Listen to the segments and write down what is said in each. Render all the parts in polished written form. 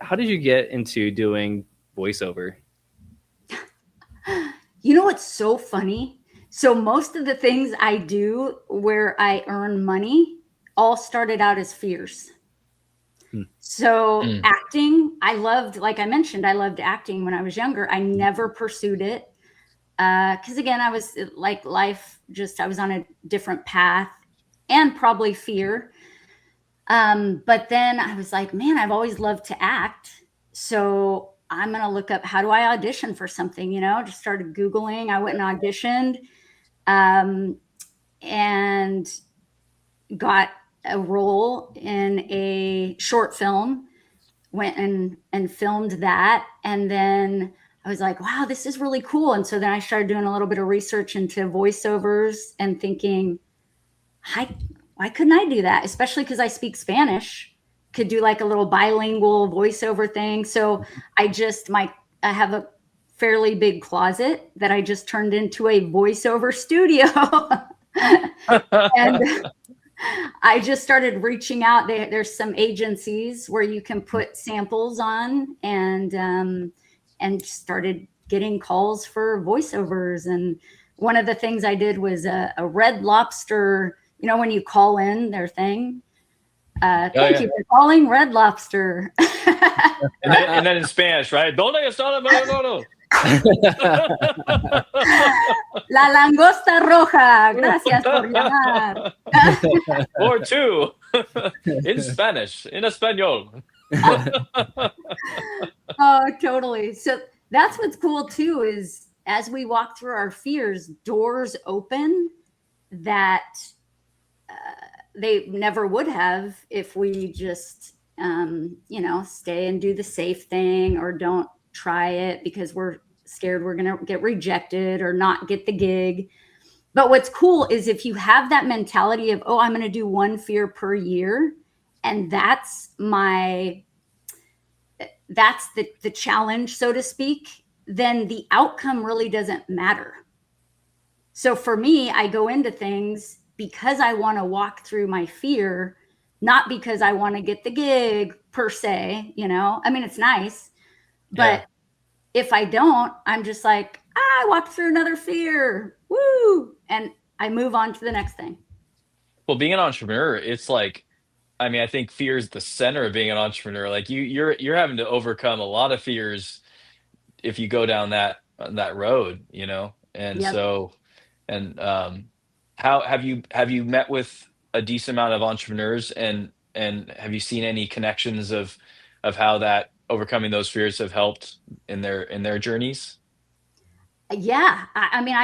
how did you get into doing voiceover? You know what's so funny? So most of the things I do where I earn money all started out as fears. So acting, I loved, like I mentioned, I loved acting when I was younger. I never pursued it. Because again, I was like life, just I was on a different path and probably fear. But then I was like, man, I've always loved to act. So I'm going to look up, how do I audition for something? Just started Googling. I went and auditioned and got a role in a short film, went and filmed that. And then I was like, wow, this is really cool. And so then I started doing a little bit of research into voiceovers and thinking, why couldn't I do that? Especially because I speak Spanish, could do like a little bilingual voiceover thing. So I have a fairly big closet that I just turned into a voiceover studio. And I just started reaching out. There's some agencies where you can put samples on, and started getting calls for voiceovers. And one of the things I did was a Red Lobster. When you call in their thing, thank you for calling Red Lobster. and then in Spanish, right? ¿Dónde está la La langosta roja. Gracias por llamar. Or two in Spanish, in Espanol. Oh, totally. So that's what's cool too, is as we walk through our fears, doors open that they never would have if we just, stay and do the safe thing, or don't try it because we're scared we're going to get rejected or not get the gig. But what's cool is if you have that mentality of, I'm going to do one fear per year, and that's the challenge, so to speak, then the outcome really doesn't matter. So for me, I go into things because I want to walk through my fear, not because I want to get the gig per se. I mean, it's nice, but if I don't, I'm just like, I walked through another fear, woo, and I move on to the next thing. Well, being an entrepreneur, it's like, I mean, I think fear is the center of being an entrepreneur. Like you're having to overcome a lot of fears if you go down that road, And Yep. so, and how have you met with a decent amount of entrepreneurs, and have you seen any connections of how that overcoming those fears have helped in their journeys? Yeah. I mean,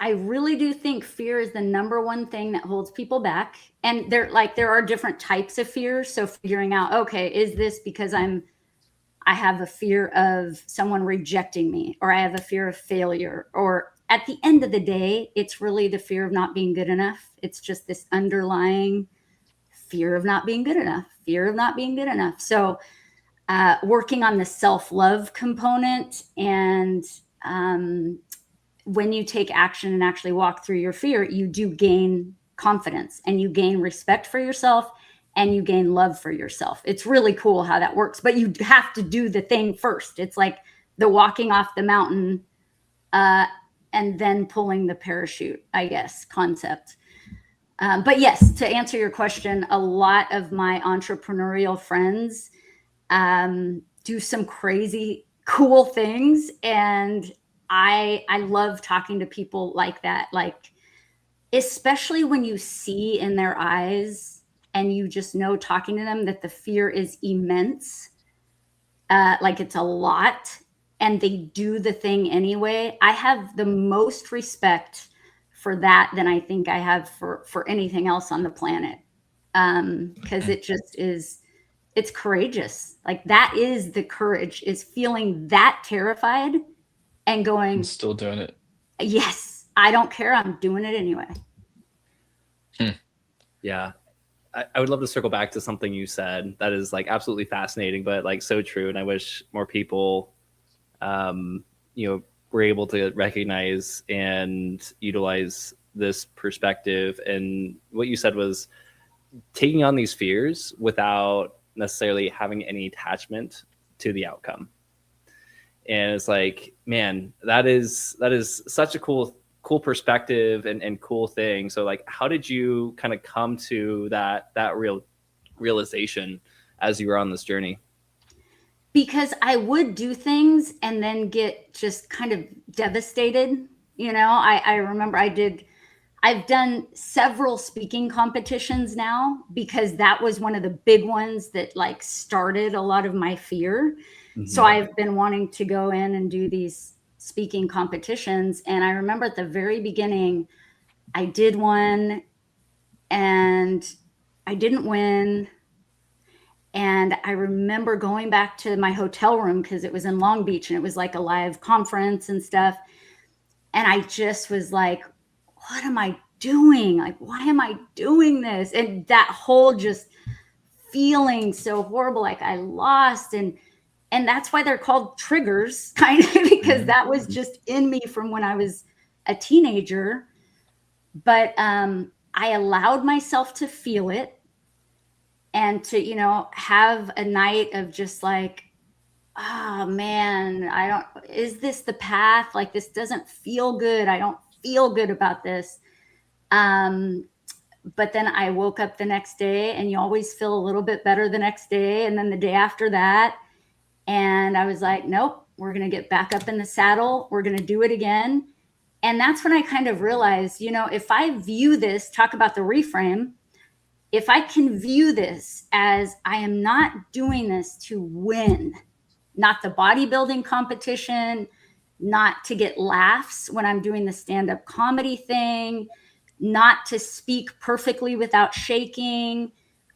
I really do think fear is the number one thing that holds people back. And there are different types of fears. So figuring out, okay, is this because I have a fear of someone rejecting me, or I have a fear of failure, or at the end of the day, it's really the fear of not being good enough. It's just this underlying fear of not being good enough, So working on the self-love component, and when you take action and actually walk through your fear, you do gain confidence, and you gain respect for yourself, and you gain love for yourself. It's really cool how that works, but you have to do the thing first. It's like the walking off the mountain and then pulling the parachute, I guess, concept. But yes, to answer your question, a lot of my entrepreneurial friends do some crazy cool things, and I love talking to people like that, like especially when you see in their eyes and you just know, talking to them, that the fear is immense, like it's a lot, and they do the thing anyway. I have the most respect for that than I think I have for anything else on the planet, because it just is. It's courageous. Like that is the courage, is feeling that terrified and going, And still doing it. Yes, I don't care. I'm doing it anyway. Yeah. I would love to circle back to something you said that is like absolutely fascinating, but like so true. And I wish more people, were able to recognize and utilize this perspective. And what you said was taking on these fears without necessarily having any attachment to the outcome. And it's like, man, that is such a cool perspective and cool thing. So like, how did you kind of come to that realization as you were on this journey? Because I would do things and then get just kind of devastated. I remember I've done several speaking competitions now, because that was one of the big ones that like started a lot of my fear. Mm-hmm. So I've been wanting to go in and do these speaking competitions. And I remember at the very beginning, I did one and I didn't win. And I remember going back to my hotel room, because it was in Long Beach and it was like a live conference and stuff. And I just was like, what am I doing? Like, why am I doing this? And that whole just feeling so horrible, like I lost. And that's why they're called triggers, kind of, because that was just in me from when I was a teenager. But I allowed myself to feel it and to, have a night of just like, oh man, is this the path? Like, this doesn't feel good. I don't feel good about this. But then I woke up the next day, and you always feel a little bit better the next day. And then the day after that, and I was like, nope, we're going to get back up in the saddle. We're going to do it again. And that's when I kind of realized, if I view this, talk about the reframe, if I can view this as I am not doing this to win, not the bodybuilding competition, not to get laughs when I'm doing the stand-up comedy thing, not to speak perfectly without shaking.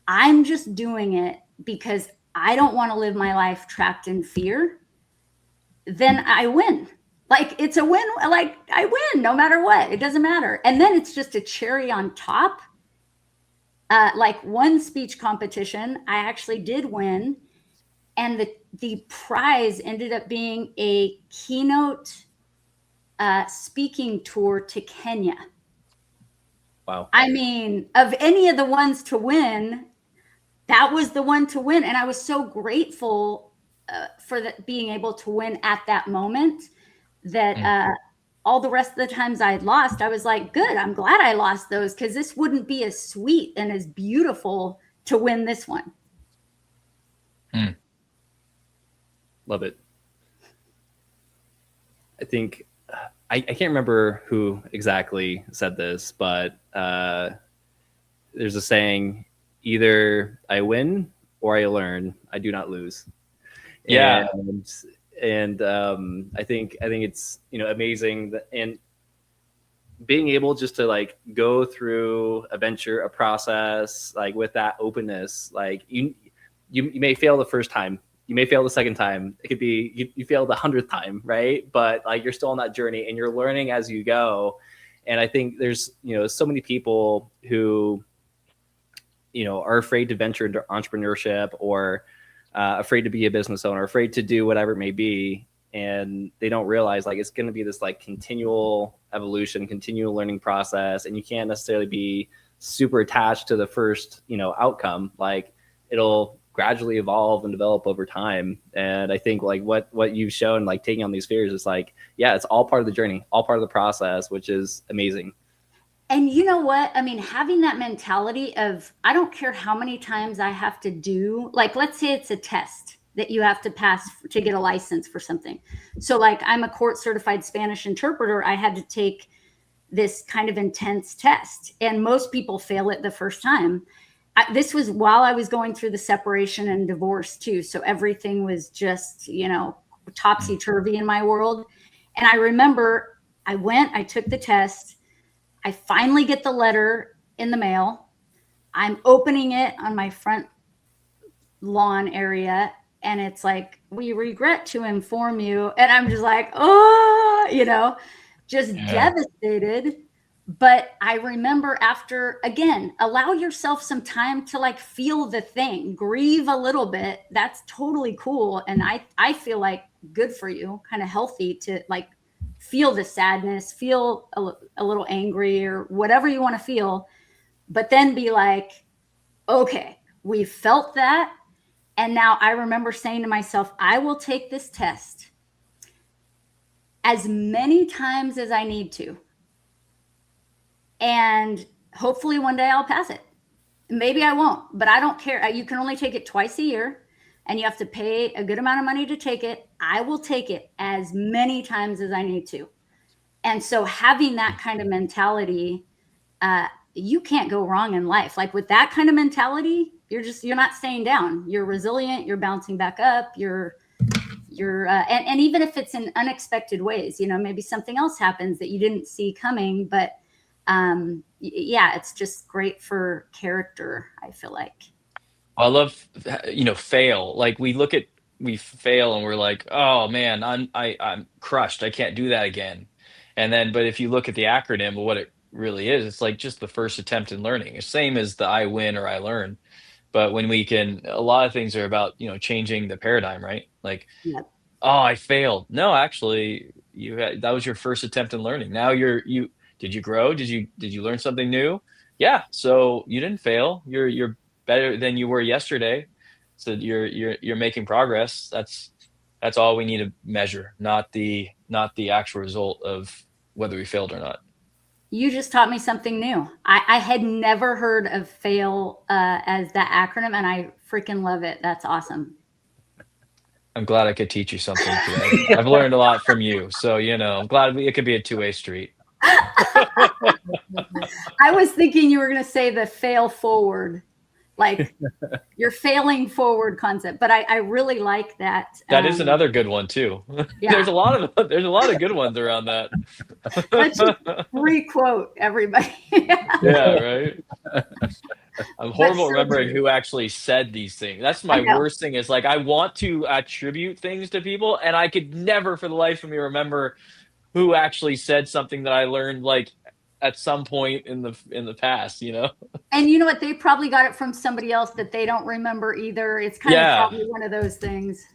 I'm just doing it because I don't want to live my life trapped in fear. Then I win. Like, it's a win. Like, I win no matter what. It doesn't matter. And then it's just a cherry on top. Like one speech competition, I actually did win. And the prize ended up being a keynote speaking tour to Kenya. Wow. I mean, of any of the ones to win, that was the one to win. And I was so grateful for being able to win at that moment, that all the rest of the times I had lost, I was like, good, I'm glad I lost those, because this wouldn't be as sweet and as beautiful to win this one. Love it. I think I can't remember who exactly said this, but there's a saying, either I win or I learn, I do not lose. Yeah. And I think it's, amazing that, and being able just to like go through a process, like with that openness, like you may fail the first time, you may fail the second time, it could be you fail the 100th time, right? But like, you're still on that journey and you're learning as you go. And I think there's so many people who are afraid to venture into entrepreneurship, or afraid to be a business owner, afraid to do whatever it may be. And they don't realize like it's going to be this like continual evolution, continual learning process. And you can't necessarily be super attached to the first, outcome. Like, it'll gradually evolve and develop over time. And I think like what you've shown, like taking on these fears, is like, yeah, it's all part of the journey, all part of the process, which is amazing. And you know what? I mean, having that mentality of, I don't care how many times I have to do, like, let's say it's a test that you have to pass to get a license for something. So like, I'm a court certified Spanish interpreter. I had to take this kind of intense test, and most people fail it the first time. This was while I was going through the separation and divorce too. So everything was just, topsy-turvy in my world. And I remember I took the test. I finally get the letter in the mail. I'm opening it on my front lawn area, and it's like, we regret to inform you. And I'm just like, devastated. But I remember after, again, allow yourself some time to like feel the thing, grieve a little bit. That's totally cool. And I feel like good for you, kind of healthy to like feel the sadness, feel a little angry or whatever you want to feel, but then be like, okay, we felt that. And now I remember saying to myself, I will take this test as many times as I need to. And hopefully one day I'll pass it. Maybe I won't, but I don't care. You can only take it twice a year and you have to pay a good amount of money to take it. I will take it as many times as I need to. And so having that kind of mentality, you can't go wrong in life. Like with that kind of mentality, you're not staying down. You're resilient. You're bouncing back up. And even if it's in unexpected ways, you know, maybe something else happens that you didn't see coming, but yeah, it's just great for character, I feel like. I love, fail. Like we fail and we're like, oh man, I'm crushed. I can't do that again. And then, but if you look at the acronym of what it really is, it's like just the first attempt in learning. It's same as the I win or I learn. But when a lot of things are about, changing the paradigm, right? Like, Yep. oh, I failed. No, actually, that was your first attempt in learning. Now did you grow? Did you learn something new? Yeah. So you didn't fail. You're better than you were yesterday. So you're making progress. That's all we need to measure, not the actual result of whether we failed or not. You just taught me something new. I had never heard of FAIL as that acronym, and I freaking love it. That's awesome. I'm glad I could teach you something today. I've learned a lot from you. So, I'm glad it could be a two-way street. I was thinking you were going to say the fail forward, like you're failing forward concept, but I really like that. That is another good one too. Yeah. There's a lot of good ones around that. Let's just re-quote everybody. Yeah, right. I'm horrible at remembering who actually said these things. That's my worst thing, is like I want to attribute things to people and I could never for the life of me remember who actually said something that I learned like at some point in the past, And you know what? They probably got it from somebody else that they don't remember either. It's kind of probably one of those things.